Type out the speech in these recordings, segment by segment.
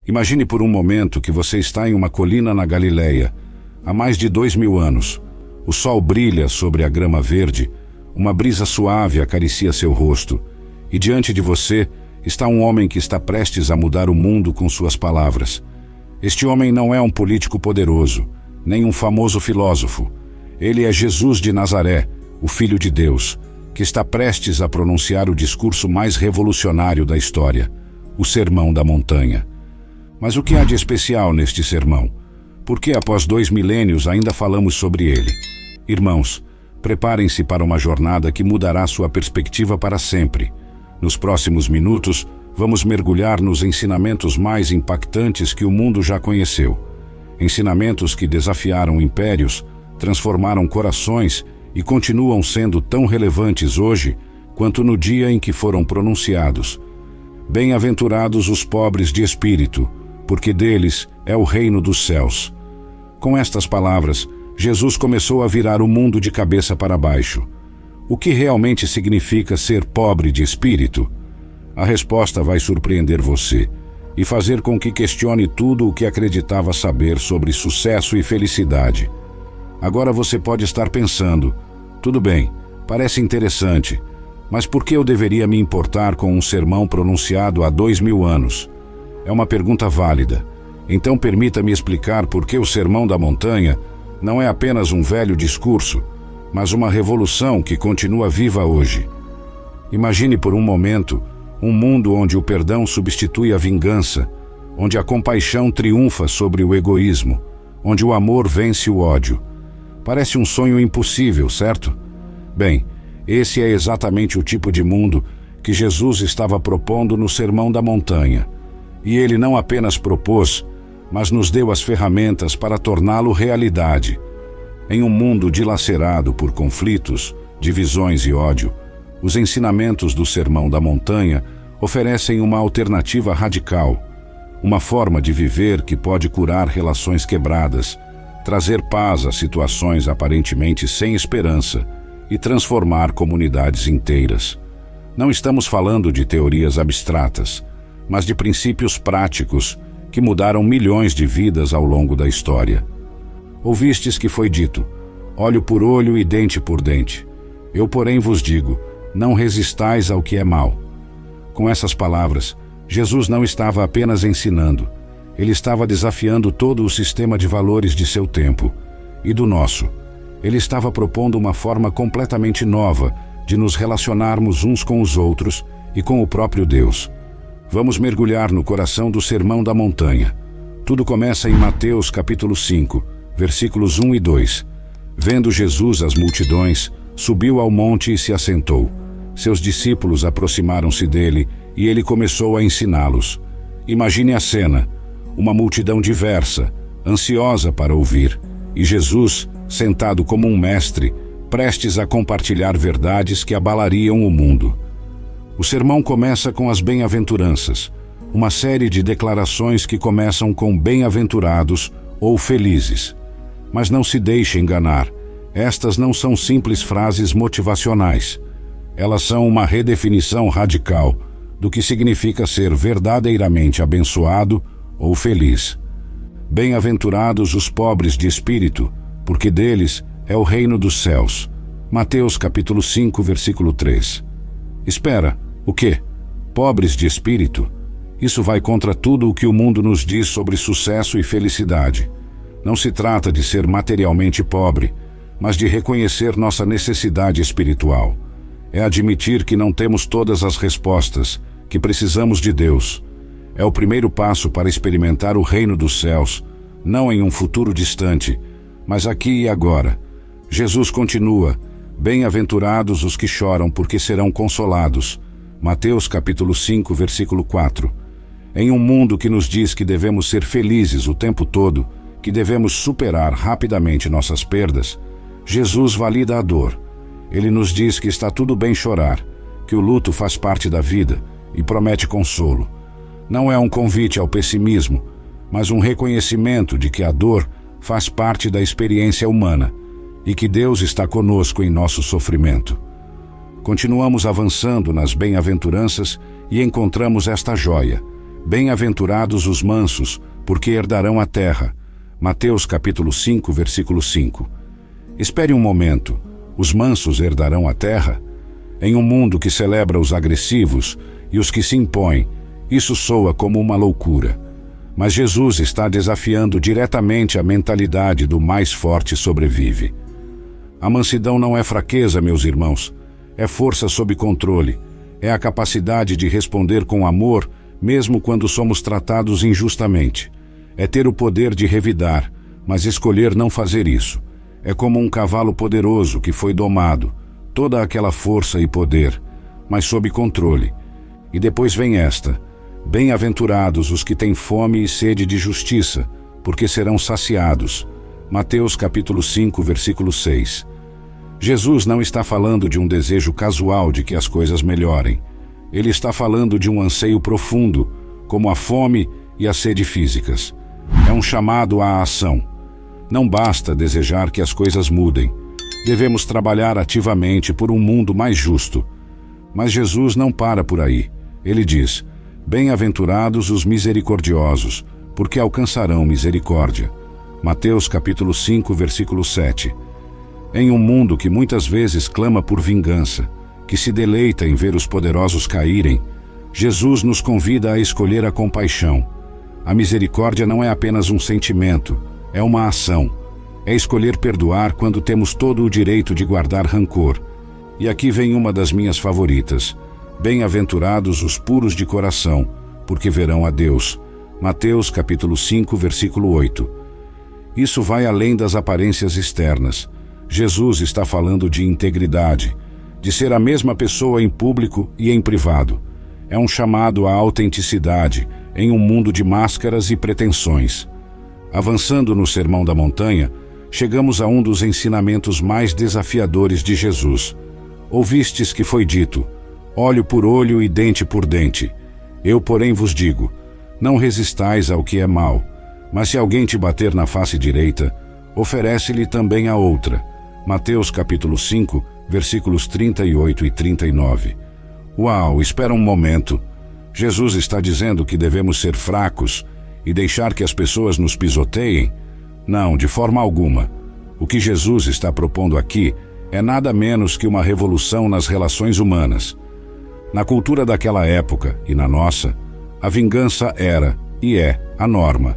Imagine por um momento que você está em uma colina na Galileia, há mais de 2000 anos. O sol brilha sobre a grama verde, uma brisa suave acaricia seu rosto, e diante de você está um homem que está prestes a mudar o mundo com suas palavras. Este homem não é um político poderoso, nem um famoso filósofo. Ele é Jesus de Nazaré, o Filho de Deus, que está prestes a pronunciar o discurso mais revolucionário da história, o Sermão da Montanha. Mas o que há de especial neste sermão? Por que após 2 milênios ainda falamos sobre ele? Irmãos, preparem-se para uma jornada que mudará sua perspectiva para sempre. Nos próximos minutos, vamos mergulhar nos ensinamentos mais impactantes que o mundo já conheceu. Ensinamentos que desafiaram impérios, transformaram corações e continuam sendo tão relevantes hoje quanto no dia em que foram pronunciados. Bem-aventurados os pobres de espírito, porque deles é o reino dos céus. Com estas palavras, Jesus começou a virar o mundo de cabeça para baixo. O que realmente significa ser pobre de espírito? A resposta vai surpreender você e fazer com que questione tudo o que acreditava saber sobre sucesso e felicidade. Agora você pode estar pensando, tudo bem, parece interessante, mas por que eu deveria me importar com um sermão pronunciado há 2000 anos? É uma pergunta válida. Então permita-me explicar por que o Sermão da Montanha não é apenas um velho discurso, mas uma revolução que continua viva hoje. Imagine por um momento um mundo onde o perdão substitui a vingança, onde a compaixão triunfa sobre o egoísmo, onde o amor vence o ódio. Parece um sonho impossível, certo? Bem, esse é exatamente o tipo de mundo que Jesus estava propondo no Sermão da Montanha. E ele não apenas propôs, mas nos deu as ferramentas para torná-lo realidade. Em um mundo dilacerado por conflitos, divisões e ódio, os ensinamentos do Sermão da Montanha oferecem uma alternativa radical, uma forma de viver que pode curar relações quebradas, trazer paz a situações aparentemente sem esperança e transformar comunidades inteiras. Não estamos falando de teorias abstratas, mas de princípios práticos que mudaram milhões de vidas ao longo da história. Ouvistes que foi dito, olho por olho e dente por dente. Eu, porém, vos digo, não resistais ao que é mal. Com essas palavras, Jesus não estava apenas ensinando, ele estava desafiando todo o sistema de valores de seu tempo e do nosso. Ele estava propondo uma forma completamente nova de nos relacionarmos uns com os outros e com o próprio Deus. Vamos mergulhar no coração do Sermão da Montanha. Tudo começa em Mateus capítulo 5, versículos 1 e 2. Vendo Jesus as multidões, subiu ao monte e se assentou. Seus discípulos aproximaram-se dele e ele começou a ensiná-los. Imagine a cena, uma multidão diversa, ansiosa para ouvir, e Jesus, sentado como um mestre, prestes a compartilhar verdades que abalariam o mundo. O sermão começa com as bem-aventuranças, uma série de declarações que começam com bem-aventurados ou felizes. Mas não se deixe enganar, estas não são simples frases motivacionais. Elas são uma redefinição radical do que significa ser verdadeiramente abençoado ou feliz. Bem-aventurados os pobres de espírito, porque deles é o reino dos céus. Mateus capítulo 5, versículo 3. Espera, o quê? Pobres de espírito? Isso vai contra tudo o que o mundo nos diz sobre sucesso e felicidade. Não se trata de ser materialmente pobre, mas de reconhecer nossa necessidade espiritual. É admitir que não temos todas as respostas, que precisamos de Deus. É o primeiro passo para experimentar o reino dos céus, não em um futuro distante, mas aqui e agora. Jesus continua, bem-aventurados os que choram, porque serão consolados. Mateus capítulo 5, versículo 4. Em um mundo que nos diz que devemos ser felizes o tempo todo, que devemos superar rapidamente nossas perdas, Jesus valida a dor. Ele nos diz que está tudo bem chorar, que o luto faz parte da vida e promete consolo. Não é um convite ao pessimismo, mas um reconhecimento de que a dor faz parte da experiência humana e que Deus está conosco em nosso sofrimento. Continuamos avançando nas bem-aventuranças e encontramos esta joia. Bem-aventurados os mansos, porque herdarão a terra. Mateus capítulo 5, versículo 5. Espere um momento. Os mansos herdarão a terra? Em um mundo que celebra os agressivos e os que se impõem, isso soa como uma loucura. Mas Jesus está desafiando diretamente a mentalidade do mais forte sobrevive. A mansidão não é fraqueza, meus irmãos. É força sob controle. É a capacidade de responder com amor, mesmo quando somos tratados injustamente. É ter o poder de revidar, mas escolher não fazer isso. É como um cavalo poderoso que foi domado, toda aquela força e poder, mas sob controle. E depois vem esta: bem-aventurados os que têm fome e sede de justiça, porque serão saciados. Mateus capítulo 5, versículo 6. Jesus não está falando de um desejo casual de que as coisas melhorem. Ele está falando de um anseio profundo, como a fome e a sede físicas. É um chamado à ação. Não basta desejar que as coisas mudem. Devemos trabalhar ativamente por um mundo mais justo. Mas Jesus não para por aí. Ele diz: bem-aventurados os misericordiosos, porque alcançarão misericórdia. Mateus capítulo 5, versículo 7. Em um mundo que muitas vezes clama por vingança, que se deleita em ver os poderosos caírem, Jesus nos convida a escolher a compaixão. A misericórdia não é apenas um sentimento, é uma ação. É escolher perdoar quando temos todo o direito de guardar rancor. E aqui vem uma das minhas favoritas: bem-aventurados os puros de coração, porque verão a Deus. Mateus capítulo 5, versículo 8. Isso vai além das aparências externas. Jesus está falando de integridade, de ser a mesma pessoa em público e em privado. É um chamado à autenticidade em um mundo de máscaras e pretensões. Avançando no Sermão da Montanha, chegamos a um dos ensinamentos mais desafiadores de Jesus. Ouvistes que foi dito: olho por olho e dente por dente. Eu, porém, vos digo: não resistais ao que é mal, mas se alguém te bater na face direita, oferece-lhe também a outra. Mateus capítulo 5, versículos 38 e 39. Uau, espera um momento. Jesus está dizendo que devemos ser fracos e deixar que as pessoas nos pisoteiem? Não, de forma alguma. O que Jesus está propondo aqui é nada menos que uma revolução nas relações humanas. Na cultura daquela época e na nossa, a vingança era e é a norma.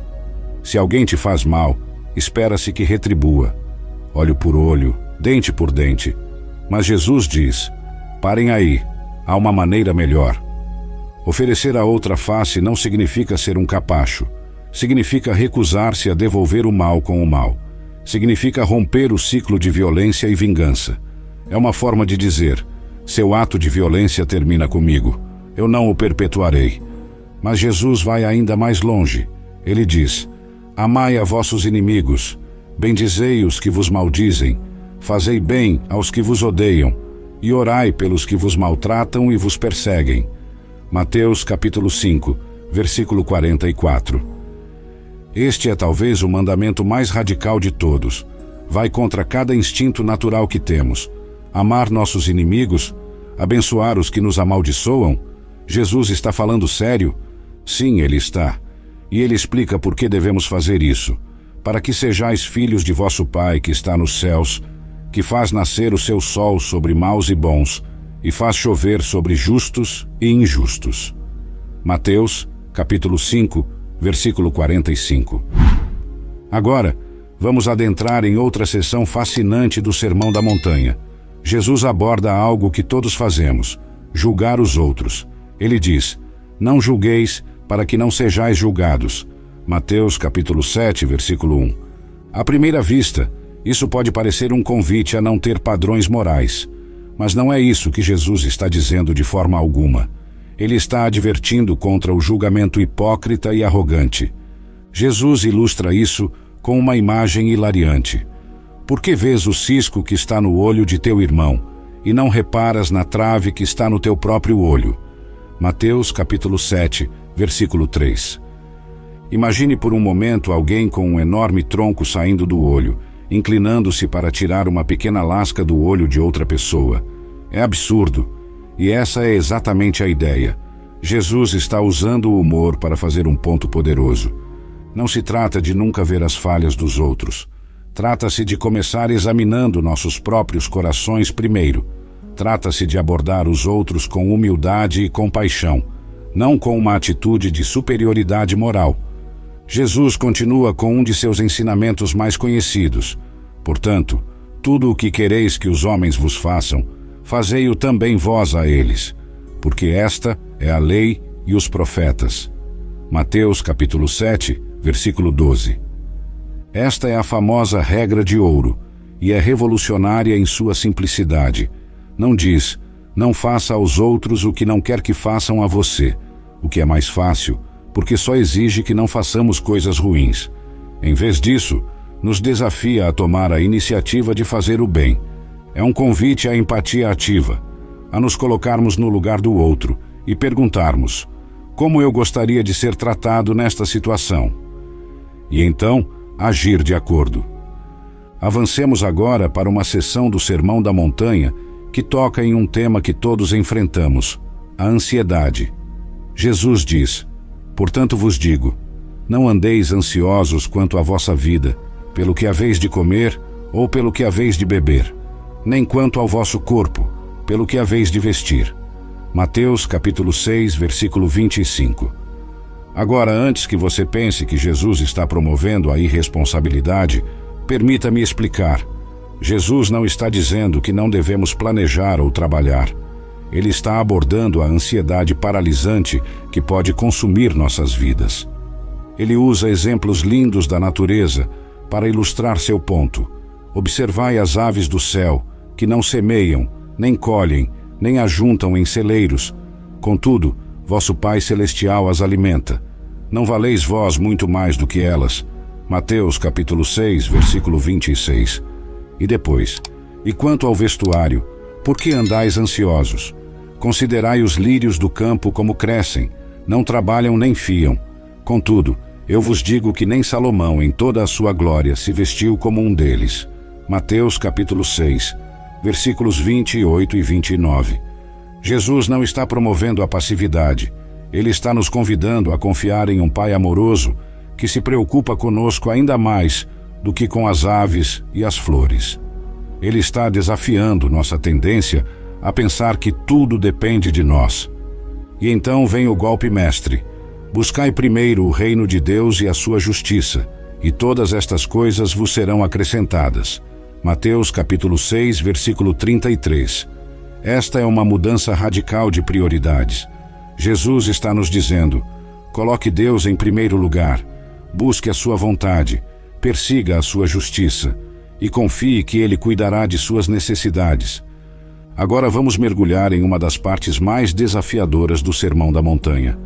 Se alguém te faz mal, espera-se que retribua. Olho por olho, dente por dente. Mas Jesus diz: parem aí, há uma maneira melhor. Oferecer a outra face não significa ser um capacho. Significa recusar-se a devolver o mal com o mal. Significa romper o ciclo de violência e vingança. É uma forma de dizer: seu ato de violência termina comigo. Eu não o perpetuarei. Mas Jesus vai ainda mais longe. Ele diz: amai a vossos inimigos, bendizei os que vos maldizem, fazei bem aos que vos odeiam, e orai pelos que vos maltratam e vos perseguem. Mateus capítulo 5, versículo 44. Este é talvez o mandamento mais radical de todos. Vai contra cada instinto natural que temos. Amar nossos inimigos, abençoar os que nos amaldiçoam. Jesus está falando sério? Sim, ele está. E ele explica por que devemos fazer isso: para que sejais filhos de vosso Pai que está nos céus, que faz nascer o seu sol sobre maus e bons, e faz chover sobre justos e injustos. Mateus, capítulo 5, versículo 45. Agora, vamos adentrar em outra seção fascinante do Sermão da Montanha. Jesus aborda algo que todos fazemos: julgar os outros. Ele diz: não julgueis, para que não sejais julgados. Mateus capítulo 7, versículo 1. À primeira vista, isso pode parecer um convite a não ter padrões morais. Mas não é isso que Jesus está dizendo de forma alguma. Ele está advertindo contra o julgamento hipócrita e arrogante. Jesus ilustra isso com uma imagem hilariante. Por que vês o cisco que está no olho de teu irmão, e não reparas na trave que está no teu próprio olho? Mateus capítulo 7, versículo 3. Imagine por um momento alguém com um enorme tronco saindo do olho, inclinando-se para tirar uma pequena lasca do olho de outra pessoa. É absurdo. E essa é exatamente a ideia. Jesus está usando o humor para fazer um ponto poderoso. Não se trata de nunca ver as falhas dos outros. Trata-se de começar examinando nossos próprios corações primeiro. Trata-se de abordar os outros com humildade e compaixão, não com uma atitude de superioridade moral. Jesus continua com um de seus ensinamentos mais conhecidos. Portanto, tudo o que quereis que os homens vos façam, fazei-o também vós a eles, porque esta é a lei e os profetas. Mateus capítulo 7, versículo 12. Esta é a famosa regra de ouro, e é revolucionária em sua simplicidade. Não diz, não faça aos outros o que não quer que façam a você, o que é mais fácil, porque só exige que não façamos coisas ruins. Em vez disso, nos desafia a tomar a iniciativa de fazer o bem. É um convite à empatia ativa, a nos colocarmos no lugar do outro e perguntarmos: como eu gostaria de ser tratado nesta situação? E então, agir de acordo. Avancemos agora para uma sessão do Sermão da Montanha que toca em um tema que todos enfrentamos: a ansiedade. Jesus diz: portanto vos digo, não andeis ansiosos quanto à vossa vida, pelo que haveis de comer ou pelo que haveis de beber, nem quanto ao vosso corpo, pelo que haveis de vestir. Mateus capítulo 6, versículo 25. Agora, antes que você pense que Jesus está promovendo a irresponsabilidade, permita-me explicar. Jesus não está dizendo que não devemos planejar ou trabalhar. Ele está abordando a ansiedade paralisante que pode consumir nossas vidas. Ele usa exemplos lindos da natureza para ilustrar seu ponto. Observai as aves do céu, que não semeiam, nem colhem, nem ajuntam em celeiros. Contudo, vosso Pai Celestial as alimenta. Não valeis vós muito mais do que elas? Mateus capítulo 6, versículo 26. E depois, e quanto ao vestuário, por que andais ansiosos? Considerai os lírios do campo como crescem, não trabalham nem fiam. Contudo, eu vos digo que nem Salomão, em toda a sua glória, se vestiu como um deles. Mateus capítulo 6, versículos 28 e 29. Jesus não está promovendo a passividade. Ele está nos convidando a confiar em um Pai amoroso que se preocupa conosco ainda mais do que com as aves e as flores. Ele está desafiando nossa tendência a pensar que tudo depende de nós. E então vem o golpe mestre: buscai primeiro o reino de Deus e a sua justiça, e todas estas coisas vos serão acrescentadas. Mateus capítulo 6, versículo 33. Esta é uma mudança radical de prioridades. Jesus está nos dizendo: coloque Deus em primeiro lugar, busque a sua vontade, persiga a sua justiça e confie que Ele cuidará de suas necessidades. Agora vamos mergulhar em uma das partes mais desafiadoras do Sermão da Montanha.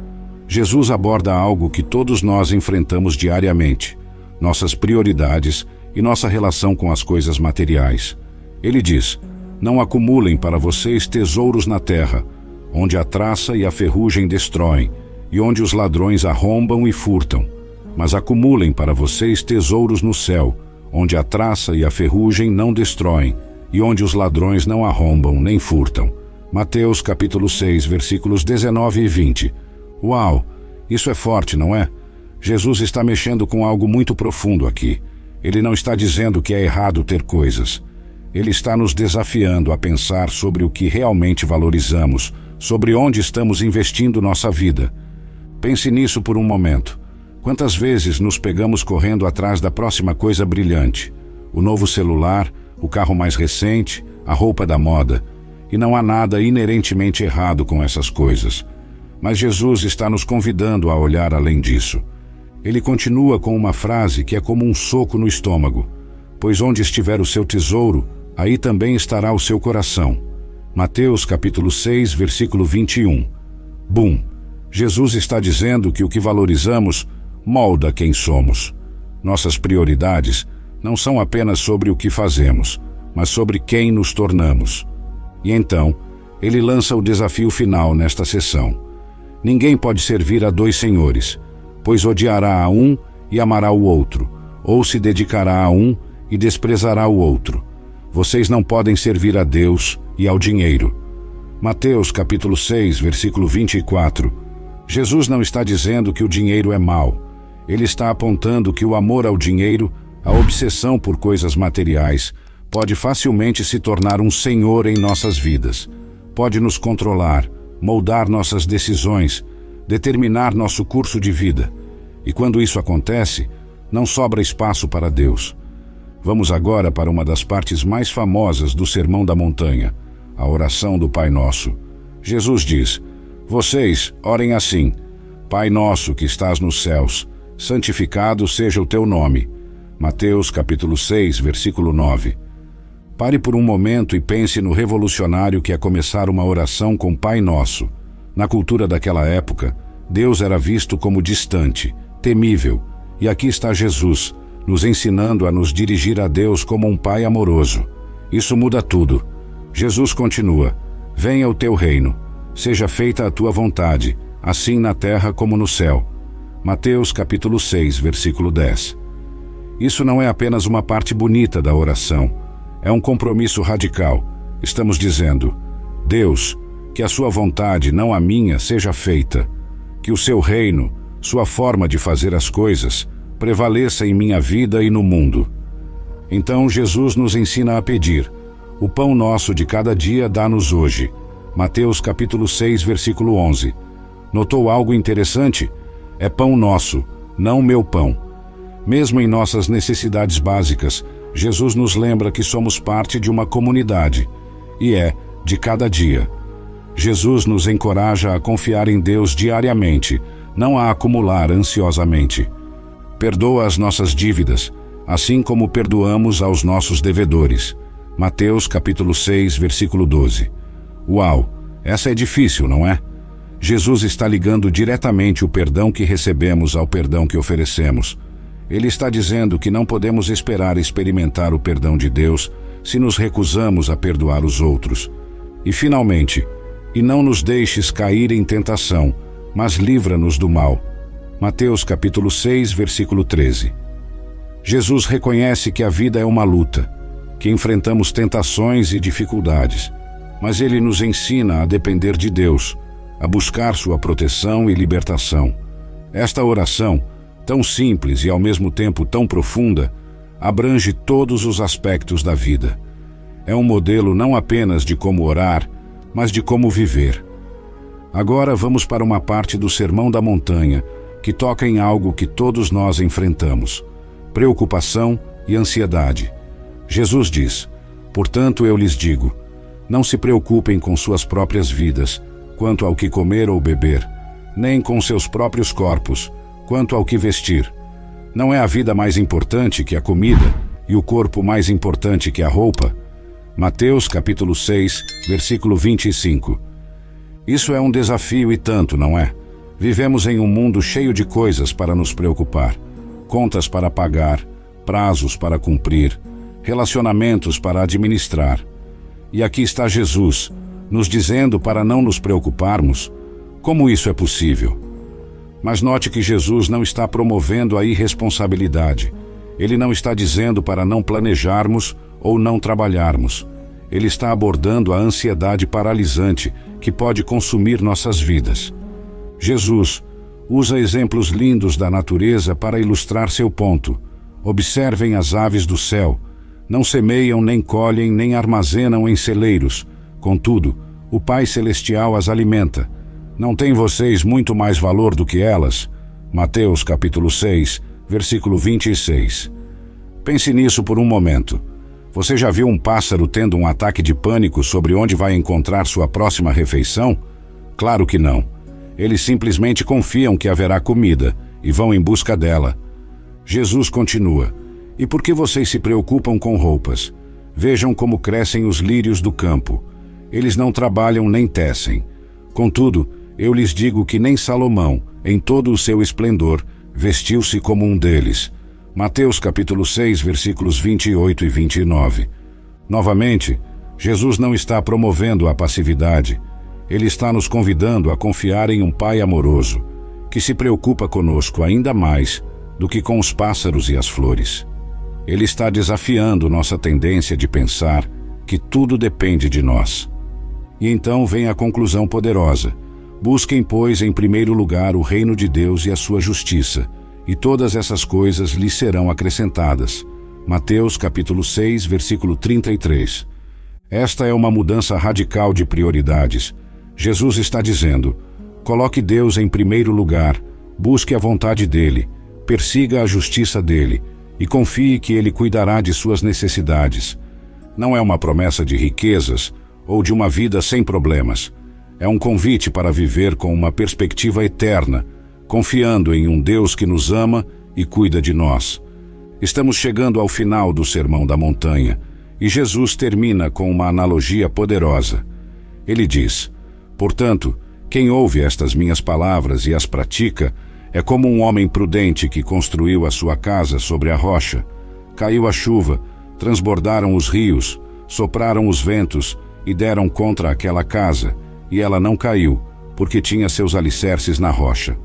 Jesus aborda algo que todos nós enfrentamos diariamente: nossas prioridades e nossa relação com as coisas materiais. Ele diz: não acumulem para vocês tesouros na terra, onde a traça e a ferrugem destroem, e onde os ladrões arrombam e furtam. Mas acumulem para vocês tesouros no céu, onde a traça e a ferrugem não destroem, e onde os ladrões não arrombam nem furtam. Mateus capítulo 6, versículos 19 e 20. Uau! Isso é forte, não é? Jesus está mexendo com algo muito profundo aqui. Ele não está dizendo que é errado ter coisas. Ele está nos desafiando a pensar sobre o que realmente valorizamos, sobre onde estamos investindo nossa vida. Pense nisso por um momento. Quantas vezes nos pegamos correndo atrás da próxima coisa brilhante? O novo celular, o carro mais recente, a roupa da moda. E não há nada inerentemente errado com essas coisas. Mas Jesus está nos convidando a olhar além disso. Ele continua com uma frase que é como um soco no estômago: pois onde estiver o seu tesouro, aí também estará o seu coração. Mateus capítulo 6, versículo 21. Bum! Jesus está dizendo que o que valorizamos molda quem somos. Nossas prioridades não são apenas sobre o que fazemos, mas sobre quem nos tornamos. E então, ele lança o desafio final nesta sessão: ninguém pode servir a dois senhores, pois odiará a um e amará o outro, ou se dedicará a um e desprezará o outro. Vocês não podem servir a Deus e ao dinheiro. Mateus capítulo 6, versículo 24. Jesus não está dizendo que o dinheiro é mau. Ele está apontando que o amor ao dinheiro, a obsessão por coisas materiais, pode facilmente se tornar um senhor em nossas vidas. Pode nos controlar, moldar nossas decisões, determinar nosso curso de vida. E quando isso acontece, não sobra espaço para Deus. Vamos agora para uma das partes mais famosas do Sermão da Montanha, a oração do Pai Nosso. Jesus diz: vocês orem assim: Pai nosso que estás nos céus, santificado seja o teu nome. Mateus capítulo 6, versículo 9. Pare por um momento e pense no revolucionário que é começar uma oração com Pai Nosso. Na cultura daquela época, Deus era visto como distante, temível, e aqui está Jesus, nos ensinando a nos dirigir a Deus como um Pai amoroso. Isso muda tudo. Jesus continua: venha o teu reino, seja feita a tua vontade, assim na terra como no céu. Mateus capítulo 6, versículo 10. Isso não é apenas uma parte bonita da oração, é um compromisso radical. Estamos dizendo: Deus, que a sua vontade, não a minha, seja feita, que o seu reino, sua forma de fazer as coisas, prevaleça em minha vida e no mundo. Então Jesus nos ensina a pedir: o pão nosso de cada dia dá-nos hoje. Mateus capítulo 6, versículo 11. Notou algo interessante? É pão nosso, não meu pão. Mesmo em nossas necessidades básicas, Jesus nos lembra que somos parte de uma comunidade, e é de cada dia. Jesus nos encoraja a confiar em Deus diariamente, não a acumular ansiosamente. Perdoa as nossas dívidas, assim como perdoamos aos nossos devedores. Mateus capítulo 6, versículo 12. Uau, essa é difícil, não é? Jesus está ligando diretamente o perdão que recebemos ao perdão que oferecemos. Ele está dizendo que não podemos esperar experimentar o perdão de Deus se nos recusamos a perdoar os outros. E finalmente, e não nos deixes cair em tentação, mas livra-nos do mal. Mateus capítulo 6, versículo 13. Jesus reconhece que a vida é uma luta, que enfrentamos tentações e dificuldades, mas ele nos ensina a depender de Deus, a buscar sua proteção e libertação. Esta oração, tão simples e ao mesmo tempo tão profunda, abrange todos os aspectos da vida. É um modelo não apenas de como orar, mas de como viver. Agora vamos para uma parte do Sermão da Montanha que toca em algo que todos nós enfrentamos: preocupação e ansiedade. Jesus diz: portanto eu lhes digo, não se preocupem com suas próprias vidas, quanto ao que comer ou beber, nem com seus próprios corpos, quanto ao que vestir. Não é a vida mais importante que a comida e o corpo mais importante que a roupa? Mateus capítulo 6, versículo 25. Isso é um desafio e tanto, não é? Vivemos em um mundo cheio de coisas para nos preocupar, contas para pagar, prazos para cumprir, relacionamentos para administrar. E aqui está Jesus, nos dizendo para não nos preocuparmos. Como isso é possível? Mas note que Jesus não está promovendo a irresponsabilidade. Ele não está dizendo para não planejarmos ou não trabalharmos. Ele está abordando a ansiedade paralisante que pode consumir nossas vidas. Jesus usa exemplos lindos da natureza para ilustrar seu ponto. Observem as aves do céu. Não semeiam, nem colhem, nem armazenam em celeiros. Contudo, o Pai Celestial as alimenta. Não têm vocês muito mais valor do que elas? Mateus capítulo 6, versículo 26. Pense nisso por um momento. Você já viu um pássaro tendo um ataque de pânico sobre onde vai encontrar sua próxima refeição? Claro que não. Eles simplesmente confiam que haverá comida e vão em busca dela. Jesus continua: e por que vocês se preocupam com roupas? Vejam como crescem os lírios do campo. Eles não trabalham nem tecem. Contudo, eu lhes digo que nem Salomão, em todo o seu esplendor, vestiu-se como um deles. Mateus capítulo 6, versículos 28 e 29. Novamente, Jesus não está promovendo a passividade. Ele está nos convidando a confiar em um Pai amoroso, que se preocupa conosco ainda mais do que com os pássaros e as flores. Ele está desafiando nossa tendência de pensar que tudo depende de nós. E então vem a conclusão poderosa: busquem, pois, em primeiro lugar o reino de Deus e a sua justiça, e todas essas coisas lhes serão acrescentadas. Mateus capítulo 6, versículo 33. Esta é uma mudança radical de prioridades. Jesus está dizendo: coloque Deus em primeiro lugar, busque a vontade dele, persiga a justiça dele e confie que ele cuidará de suas necessidades. Não é uma promessa de riquezas ou de uma vida sem problemas. É um convite para viver com uma perspectiva eterna, confiando em um Deus que nos ama e cuida de nós. Estamos chegando ao final do Sermão da Montanha e Jesus termina com uma analogia poderosa. Ele diz: portanto, quem ouve estas minhas palavras e as pratica é como um homem prudente que construiu a sua casa sobre a rocha. Caiu a chuva, transbordaram os rios, sopraram os ventos e deram contra aquela casa, e ela não caiu, porque tinha seus alicerces na rocha.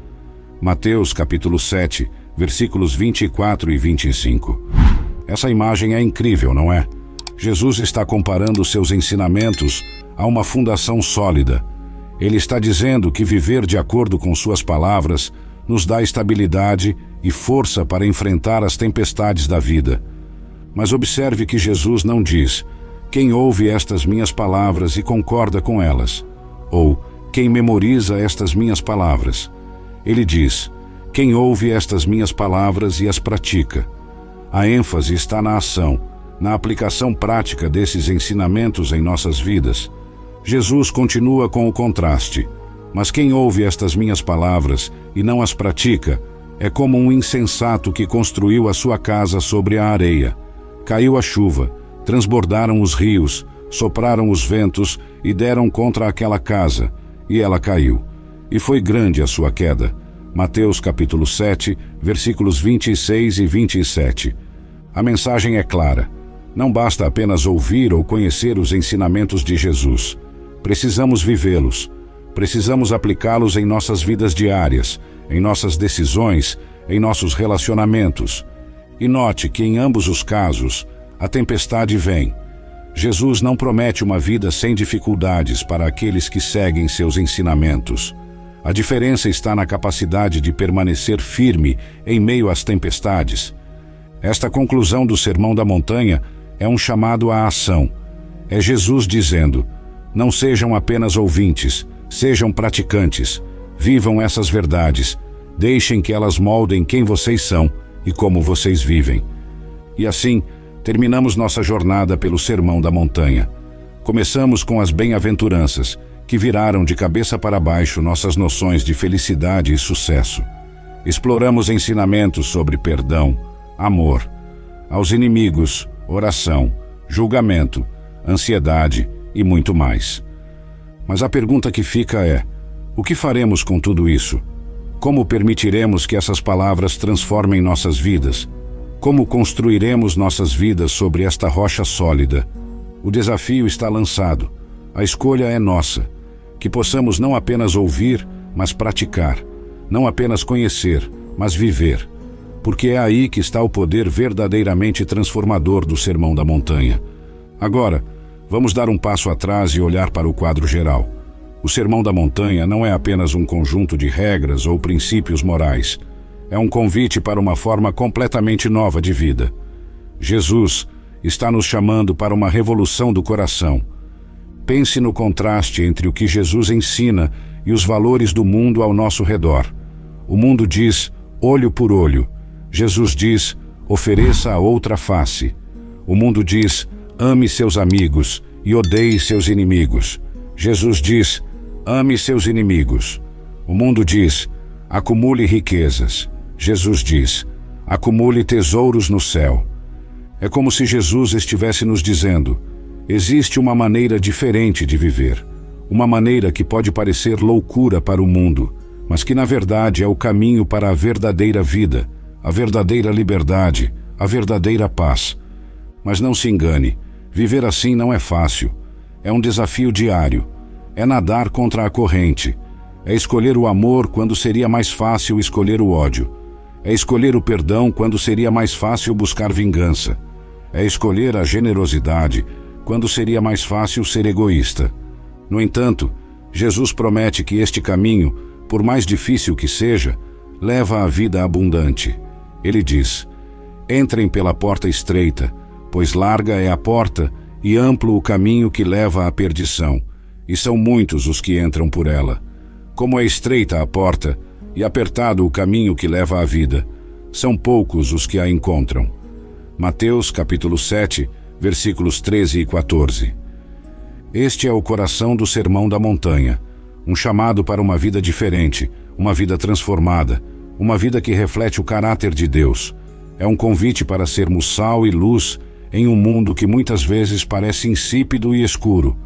Mateus capítulo 7, versículos 24 e 25. Essa imagem é incrível, não é? Jesus está comparando seus ensinamentos a uma fundação sólida. Ele está dizendo que viver de acordo com suas palavras nos dá estabilidade e força para enfrentar as tempestades da vida. Mas observe que Jesus não diz: quem ouve estas minhas palavras e concorda com elas, ou quem memoriza estas minhas palavras. Ele diz: quem ouve estas minhas palavras e as pratica. A ênfase está na ação, na aplicação prática desses ensinamentos em nossas vidas. Jesus continua com o contraste: mas quem ouve estas minhas palavras e não as pratica é como um insensato que construiu a sua casa sobre a areia. Caiu a chuva, transbordaram os rios, sopraram os ventos e deram contra aquela casa, e ela caiu. E foi grande a sua queda. Mateus capítulo 7, versículos 26 e 27. A mensagem é clara. Não basta apenas ouvir ou conhecer os ensinamentos de Jesus. Precisamos vivê-los. Precisamos aplicá-los em nossas vidas diárias, em nossas decisões, em nossos relacionamentos. E note que em ambos os casos, a tempestade vem. Jesus não promete uma vida sem dificuldades para aqueles que seguem seus ensinamentos. A diferença está na capacidade de permanecer firme em meio às tempestades. Esta conclusão do Sermão da Montanha é um chamado à ação. É Jesus dizendo: não sejam apenas ouvintes, sejam praticantes. Vivam essas verdades. Deixem que elas moldem quem vocês são e como vocês vivem. E assim, terminamos nossa jornada pelo Sermão da Montanha. Começamos com as bem-aventuranças, que viraram de cabeça para baixo nossas noções de felicidade e sucesso. Exploramos ensinamentos sobre perdão, amor, aos inimigos, oração, julgamento, ansiedade e muito mais. Mas a pergunta que fica é: o que faremos com tudo isso? Como permitiremos que essas palavras transformem nossas vidas? Como construiremos nossas vidas sobre esta rocha sólida? O desafio está lançado. A escolha é nossa. Que possamos não apenas ouvir, mas praticar. Não apenas conhecer, mas viver. Porque é aí que está o poder verdadeiramente transformador do Sermão da Montanha. Agora, vamos dar um passo atrás e olhar para o quadro geral. O Sermão da Montanha não é apenas um conjunto de regras ou princípios morais. É um convite para uma forma completamente nova de vida. Jesus está nos chamando para uma revolução do coração. Pense no contraste entre o que Jesus ensina e os valores do mundo ao nosso redor. O mundo diz olho por olho. Jesus diz: ofereça a outra face. O mundo diz: ame seus amigos e odeie seus inimigos. Jesus diz: ame seus inimigos. O mundo diz: acumule riquezas. Jesus diz: acumule tesouros no céu. É como se Jesus estivesse nos dizendo: existe uma maneira diferente de viver. Uma maneira que pode parecer loucura para o mundo, mas que na verdade é o caminho para a verdadeira vida, a verdadeira liberdade, a verdadeira paz. Mas não se engane, viver assim não é fácil. É um desafio diário. É nadar contra a corrente. É escolher o amor quando seria mais fácil escolher o ódio. É escolher o perdão quando seria mais fácil buscar vingança. É escolher a generosidade quando seria mais fácil ser egoísta. No entanto, Jesus promete que este caminho, por mais difícil que seja, leva à vida abundante. Ele diz: entrem pela porta estreita, pois larga é a porta e amplo o caminho que leva à perdição, e são muitos os que entram por ela. Como é estreita a porta e apertado o caminho que leva à vida, são poucos os que a encontram. Mateus capítulo 7, versículos 13 e 14. Este é o coração do Sermão da Montanha, um chamado para uma vida diferente, uma vida transformada, uma vida que reflete o caráter de Deus. É um convite para sermos sal e luz em um mundo que muitas vezes parece insípido e escuro.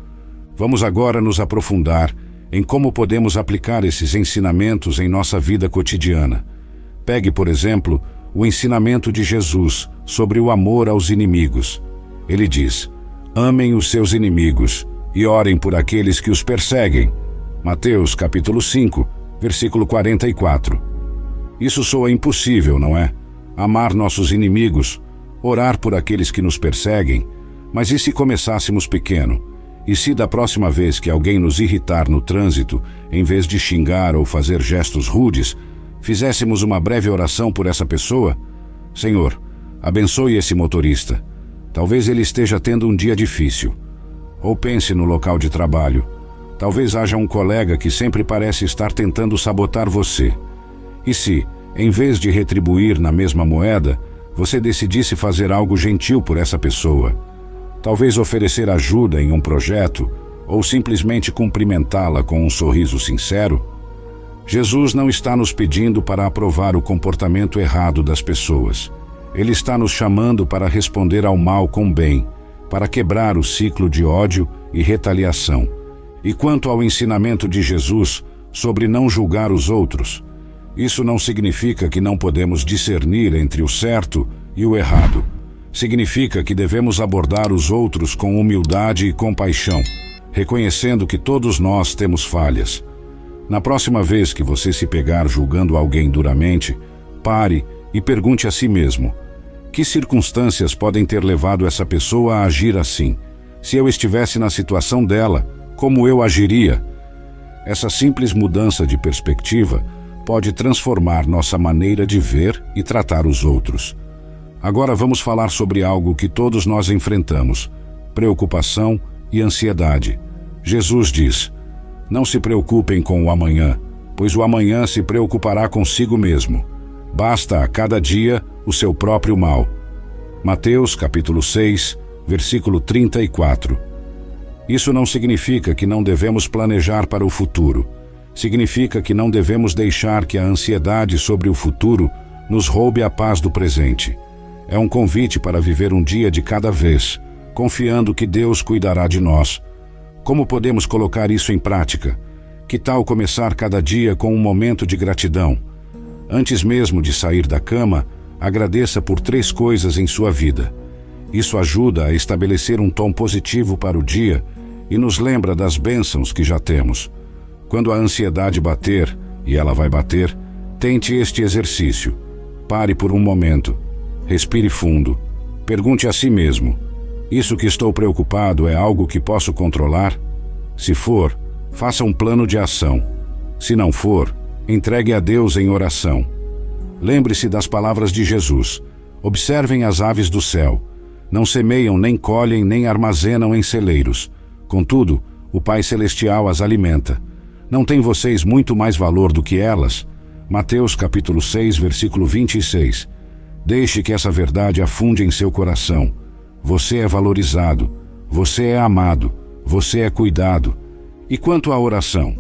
Vamos agora nos aprofundar em como podemos aplicar esses ensinamentos em nossa vida cotidiana. Pegue, por exemplo, o ensinamento de Jesus sobre o amor aos inimigos. Ele diz: amem os seus inimigos e orem por aqueles que os perseguem. Mateus capítulo 5, versículo 44. Isso soa impossível, não é? Amar nossos inimigos, orar por aqueles que nos perseguem. Mas e se começássemos pequeno? E se da próxima vez que alguém nos irritar no trânsito, em vez de xingar ou fazer gestos rudes, fizéssemos uma breve oração por essa pessoa? Senhor, abençoe esse motorista. Talvez ele esteja tendo um dia difícil. Ou pense no local de trabalho. Talvez haja um colega que sempre parece estar tentando sabotar você. E se, em vez de retribuir na mesma moeda, você decidisse fazer algo gentil por essa pessoa? Talvez oferecer ajuda em um projeto, ou simplesmente cumprimentá-la com um sorriso sincero? Jesus não está nos pedindo para aprovar o comportamento errado das pessoas. Ele está nos chamando para responder ao mal com bem, para quebrar o ciclo de ódio e retaliação. E quanto ao ensinamento de Jesus sobre não julgar os outros, isso não significa que não podemos discernir entre o certo e o errado. Significa que devemos abordar os outros com humildade e compaixão, reconhecendo que todos nós temos falhas. Na próxima vez que você se pegar julgando alguém duramente, pare e pergunte a si mesmo: que circunstâncias podem ter levado essa pessoa a agir assim? Se eu estivesse na situação dela, como eu agiria? Essa simples mudança de perspectiva pode transformar nossa maneira de ver e tratar os outros. Agora vamos falar sobre algo que todos nós enfrentamos: preocupação e ansiedade. Jesus diz: não se preocupem com o amanhã, pois o amanhã se preocupará consigo mesmo. Basta a cada dia o seu próprio mal. Mateus capítulo 6, versículo 34. Isso não significa que não devemos planejar para o futuro. Significa que não devemos deixar que a ansiedade sobre o futuro nos roube a paz do presente. É um convite para viver um dia de cada vez, confiando que Deus cuidará de nós. Como podemos colocar isso em prática? Que tal começar cada dia com um momento de gratidão? Antes mesmo de sair da cama, agradeça por 3 coisas em sua vida. Isso ajuda a estabelecer um tom positivo para o dia e nos lembra das bênçãos que já temos. Quando a ansiedade bater, e ela vai bater, tente este exercício. Pare por um momento. Respire fundo. Pergunte a si mesmo: isso que estou preocupado é algo que posso controlar? Se for, faça um plano de ação. Se não for, entregue a Deus em oração. Lembre-se das palavras de Jesus: observem as aves do céu. Não semeiam, nem colhem, nem armazenam em celeiros. Contudo, o Pai Celestial as alimenta. Não têm vocês muito mais valor do que elas? Mateus capítulo 6, versículo 26. Deixe que essa verdade afunde em seu coração. Você é valorizado, você é amado, você é cuidado. E quanto à oração?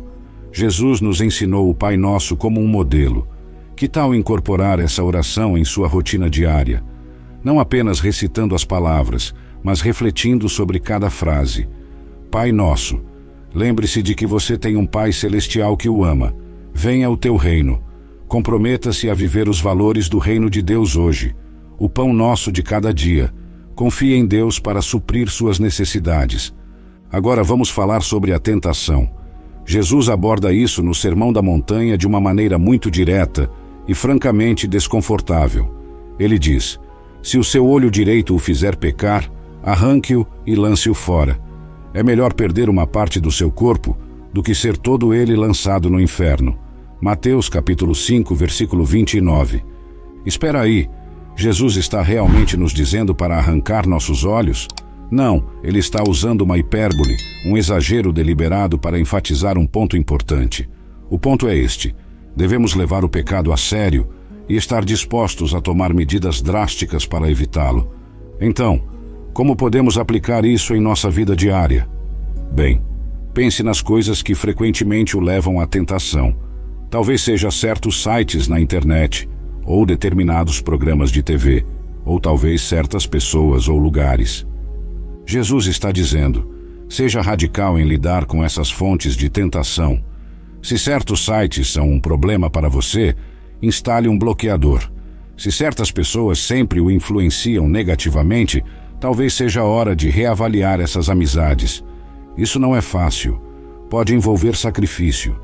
Jesus nos ensinou o Pai Nosso como um modelo. Que tal incorporar essa oração em sua rotina diária? Não apenas recitando as palavras, mas refletindo sobre cada frase. Pai Nosso. Lembre-se de que você tem um Pai Celestial que o ama. Venha o teu reino. Comprometa-se a viver os valores do reino de Deus hoje. O pão nosso de cada dia. Confie em Deus para suprir suas necessidades. Agora vamos falar sobre a tentação. Jesus aborda isso no Sermão da Montanha de uma maneira muito direta e francamente desconfortável. Ele diz: se o seu olho direito o fizer pecar, arranque-o e lance-o fora. É melhor perder uma parte do seu corpo do que ser todo ele lançado no inferno. Mateus capítulo 5, versículo 29. Espera aí, Jesus está realmente nos dizendo para arrancar nossos olhos? Não, ele está usando uma hipérbole, um exagero deliberado para enfatizar um ponto importante. O ponto é este: devemos levar o pecado a sério e estar dispostos a tomar medidas drásticas para evitá-lo. Então, como podemos aplicar isso em nossa vida diária? Bem, pense nas coisas que frequentemente o levam à tentação. Talvez seja certos sites na internet, ou determinados programas de TV, ou talvez certas pessoas ou lugares. Jesus está dizendo: seja radical em lidar com essas fontes de tentação. Se certos sites são um problema para você, instale um bloqueador. Se certas pessoas sempre o influenciam negativamente, talvez seja a hora de reavaliar essas amizades. Isso não é fácil. Pode envolver sacrifício.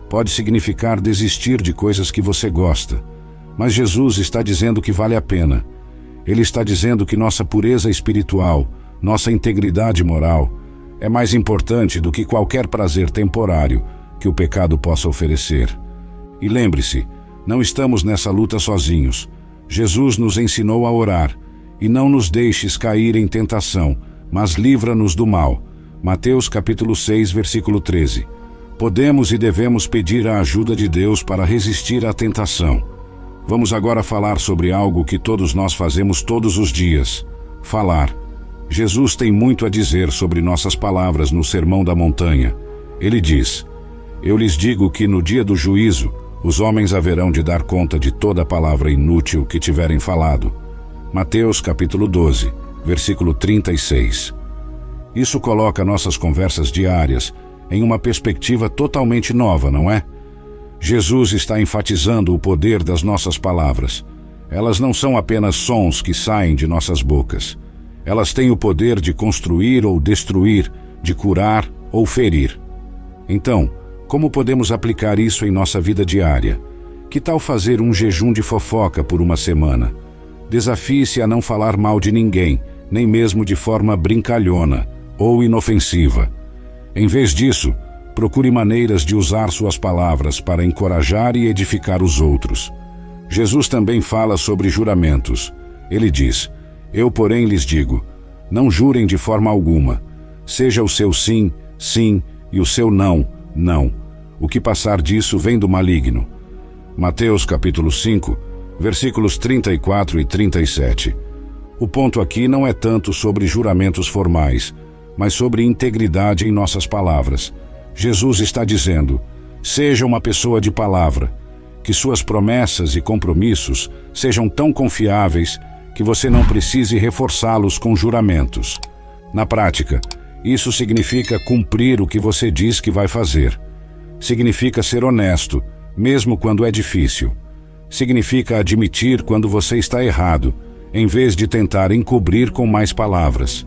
Pode significar desistir de coisas que você gosta. Mas Jesus está dizendo que vale a pena. Ele está dizendo que nossa pureza espiritual, nossa integridade moral, é mais importante do que qualquer prazer temporário que o pecado possa oferecer. E lembre-se, não estamos nessa luta sozinhos. Jesus nos ensinou a orar: e não nos deixes cair em tentação, mas livra-nos do mal. Mateus capítulo 6, versículo 13. Podemos e devemos pedir a ajuda de Deus para resistir à tentação. Vamos agora falar sobre algo que todos nós fazemos todos os dias: falar. Jesus tem muito a dizer sobre nossas palavras no Sermão da Montanha. Ele diz: eu lhes digo que no dia do juízo, os homens haverão de dar conta de toda palavra inútil que tiverem falado. Mateus capítulo 12, versículo 36. Isso coloca nossas conversas diárias em uma perspectiva totalmente nova, não é? Jesus está enfatizando o poder das nossas palavras. Elas não são apenas sons que saem de nossas bocas. Elas têm o poder de construir ou destruir, de curar ou ferir. Então, como podemos aplicar isso em nossa vida diária? Que tal fazer um jejum de fofoca por uma semana? Desafie-se a não falar mal de ninguém, nem mesmo de forma brincalhona ou inofensiva. Em vez disso, procure maneiras de usar suas palavras para encorajar e edificar os outros. Jesus também fala sobre juramentos. Ele diz: eu, porém, lhes digo, não jurem de forma alguma. Seja o seu sim, sim, e o seu não, não. O que passar disso vem do maligno. Mateus capítulo 5, versículos 34 e 37. O ponto aqui não é tanto sobre juramentos formais, mas sobre integridade em nossas palavras. Jesus está dizendo: seja uma pessoa de palavra, que suas promessas e compromissos sejam tão confiáveis que você não precise reforçá-los com juramentos. Na prática, isso significa cumprir o que você diz que vai fazer. Significa ser honesto, mesmo quando é difícil. Significa admitir quando você está errado, em vez de tentar encobrir com mais palavras.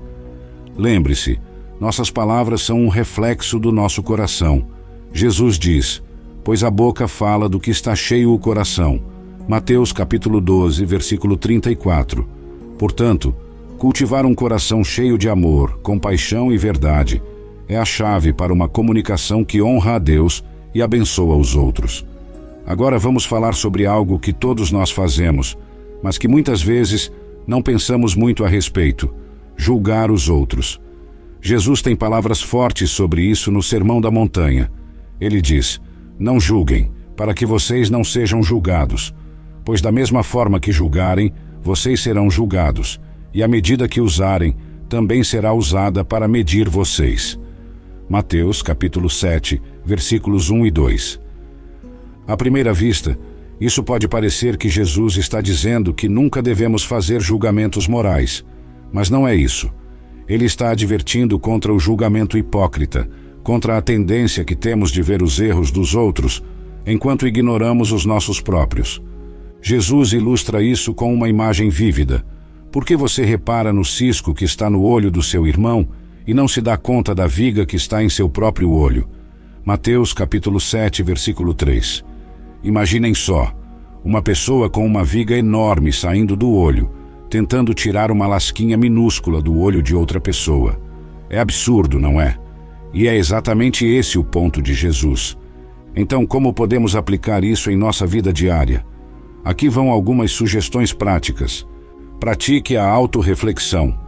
Lembre-se, nossas palavras são um reflexo do nosso coração. Jesus diz: pois a boca fala do que está cheio o coração. Mateus capítulo 12, versículo 34. Portanto, cultivar um coração cheio de amor, compaixão e verdade é a chave para uma comunicação que honra a Deus e abençoa os outros. Agora vamos falar sobre algo que todos nós fazemos, mas que muitas vezes não pensamos muito a respeito: julgar os outros. Jesus tem palavras fortes sobre isso no Sermão da Montanha. Ele diz: não julguem, para que vocês não sejam julgados. Pois da mesma forma que julgarem, vocês serão julgados, e a medida que usarem também será usada para medir vocês. Mateus capítulo 7, versículos 1 e 2. À primeira vista, isso pode parecer que Jesus está dizendo que nunca devemos fazer julgamentos morais, mas não é isso. Ele está advertindo contra o julgamento hipócrita, contra a tendência que temos de ver os erros dos outros, enquanto ignoramos os nossos próprios. Jesus ilustra isso com uma imagem vívida. Por que você repara no cisco que está no olho do seu irmão e não se dá conta da viga que está em seu próprio olho? Mateus capítulo 7, versículo 3. Imaginem só, uma pessoa com uma viga enorme saindo do olho, tentando tirar uma lasquinha minúscula do olho de outra pessoa. É absurdo, não é? E é exatamente esse o ponto de Jesus. Então, como podemos aplicar isso em nossa vida diária? Aqui vão algumas sugestões práticas. Pratique a autorreflexão.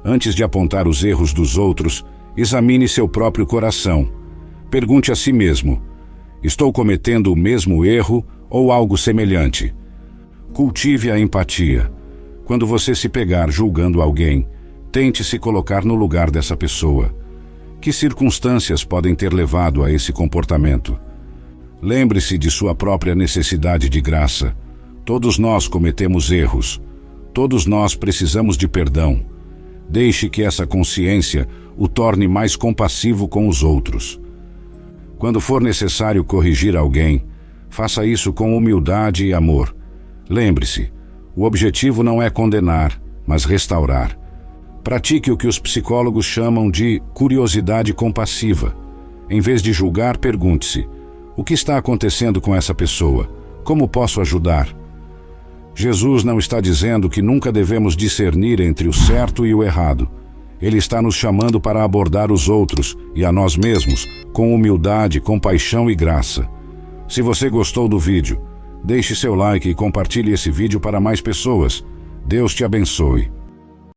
Antes de apontar os erros dos outros, examine seu próprio coração. Pergunte a si mesmo: estou cometendo o mesmo erro ou algo semelhante? Cultive a empatia. Quando você se pegar julgando alguém, tente se colocar no lugar dessa pessoa. Que circunstâncias podem ter levado a esse comportamento? Lembre-se de sua própria necessidade de graça. Todos nós cometemos erros. Todos nós precisamos de perdão. Deixe que essa consciência o torne mais compassivo com os outros. Quando for necessário corrigir alguém, faça isso com humildade e amor. Lembre-se, o objetivo não é condenar, mas restaurar. Pratique o que os psicólogos chamam de curiosidade compassiva. Em vez de julgar, pergunte-se: o que está acontecendo com essa pessoa? Como posso ajudar? Jesus não está dizendo que nunca devemos discernir entre o certo e o errado. Ele está nos chamando para abordar os outros e a nós mesmos com humildade, compaixão e graça. Se você gostou do vídeo, deixe seu like e compartilhe esse vídeo para mais pessoas. Deus te abençoe.